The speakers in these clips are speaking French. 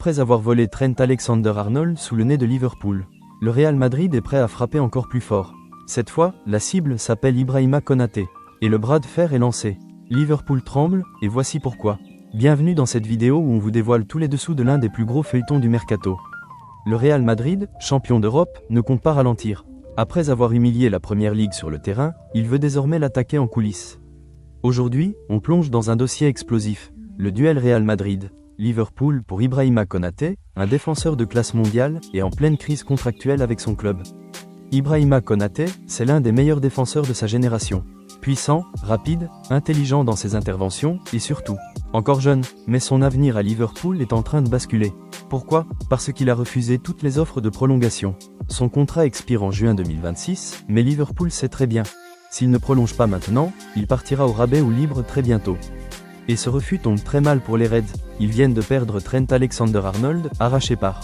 Après avoir volé Trent Alexander-Arnold sous le nez de Liverpool, le Real Madrid est prêt à frapper encore plus fort. Cette fois, la cible s'appelle Ibrahima Konaté, et le bras de fer est lancé. Liverpool tremble, et voici pourquoi. Bienvenue dans cette vidéo où on vous dévoile tous les dessous de l'un des plus gros feuilletons du mercato. Le Real Madrid, champion d'Europe, ne compte pas ralentir. Après avoir humilié la Première Ligue sur le terrain, il veut désormais l'attaquer en coulisses. Aujourd'hui, on plonge dans un dossier explosif, le duel Real Madrid-Liverpool pour Ibrahima Konaté, un défenseur de classe mondiale et en pleine crise contractuelle avec son club. Ibrahima Konaté, c'est l'un des meilleurs défenseurs de sa génération. Puissant, rapide, intelligent dans ses interventions et surtout, encore jeune, mais son avenir à Liverpool est en train de basculer. Pourquoi ? Parce qu'il a refusé toutes les offres de prolongation. Son contrat expire en juin 2026, mais Liverpool sait très bien. S'il ne prolonge pas maintenant, il partira au rabais ou libre très bientôt. Et ce refus tombe très mal pour les Reds. Ils viennent de perdre Trent Alexander-Arnold, arraché par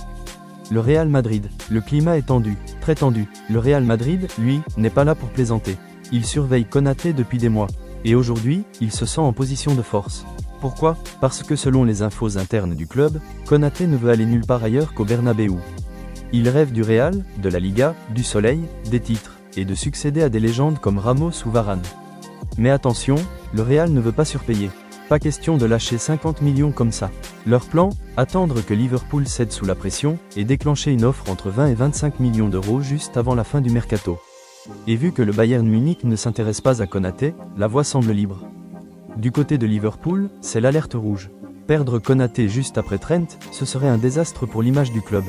le Real Madrid. Le climat est tendu, très tendu. Le Real Madrid, lui, n'est pas là pour plaisanter. Il surveille Konaté depuis des mois. Et aujourd'hui, il se sent en position de force. Pourquoi ? Parce que selon les infos internes du club, Konaté ne veut aller nulle part ailleurs qu'au Bernabéu. Il rêve du Real, de la Liga, du soleil, des titres, et de succéder à des légendes comme Ramos ou Varane. Mais attention, le Real ne veut pas surpayer. Pas question de lâcher 50 millions comme ça. Leur plan, attendre que Liverpool cède sous la pression, et déclencher une offre entre 20 et 25 millions d'euros juste avant la fin du mercato. Et vu que le Bayern Munich ne s'intéresse pas à Konaté, la voie semble libre. Du côté de Liverpool, c'est l'alerte rouge. Perdre Konaté juste après Trent, ce serait un désastre pour l'image du club.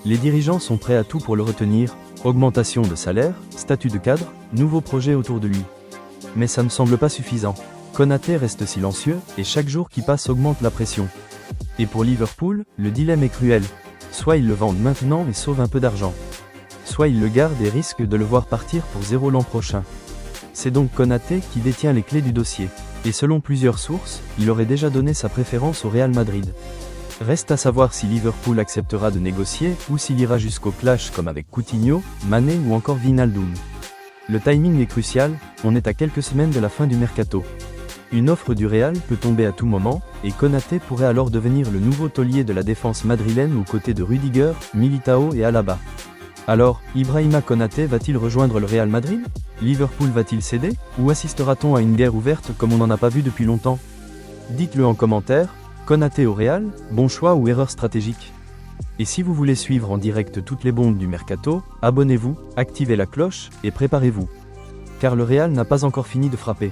Les dirigeants sont prêts à tout pour le retenir, augmentation de salaire, statut de cadre, nouveaux projets autour de lui. Mais ça ne semble pas suffisant. Konaté reste silencieux, et chaque jour qui passe augmente la pression. Et pour Liverpool, le dilemme est cruel. Soit ils le vendent maintenant et sauvent un peu d'argent. Soit ils le gardent et risquent de le voir partir pour zéro l'an prochain. C'est donc Konaté qui détient les clés du dossier. Et selon plusieurs sources, il aurait déjà donné sa préférence au Real Madrid. Reste à savoir si Liverpool acceptera de négocier ou s'il ira jusqu'au clash comme avec Coutinho, Mané ou encore Wijnaldum. Le timing est crucial, on est à quelques semaines de la fin du mercato. Une offre du Real peut tomber à tout moment, et Konaté pourrait alors devenir le nouveau taulier de la défense madrilène aux côtés de Rudiger, Militao et Alaba. Alors, Ibrahima Konaté va-t-il rejoindre le Real Madrid ? Liverpool va-t-il céder ? Ou assistera-t-on à une guerre ouverte comme on n'en a pas vu depuis longtemps ? Dites-le en commentaire, Konaté au Real, bon choix ou erreur stratégique ? Et si vous voulez suivre en direct toutes les bombes du mercato, abonnez-vous, activez la cloche, et préparez-vous. Car le Real n'a pas encore fini de frapper.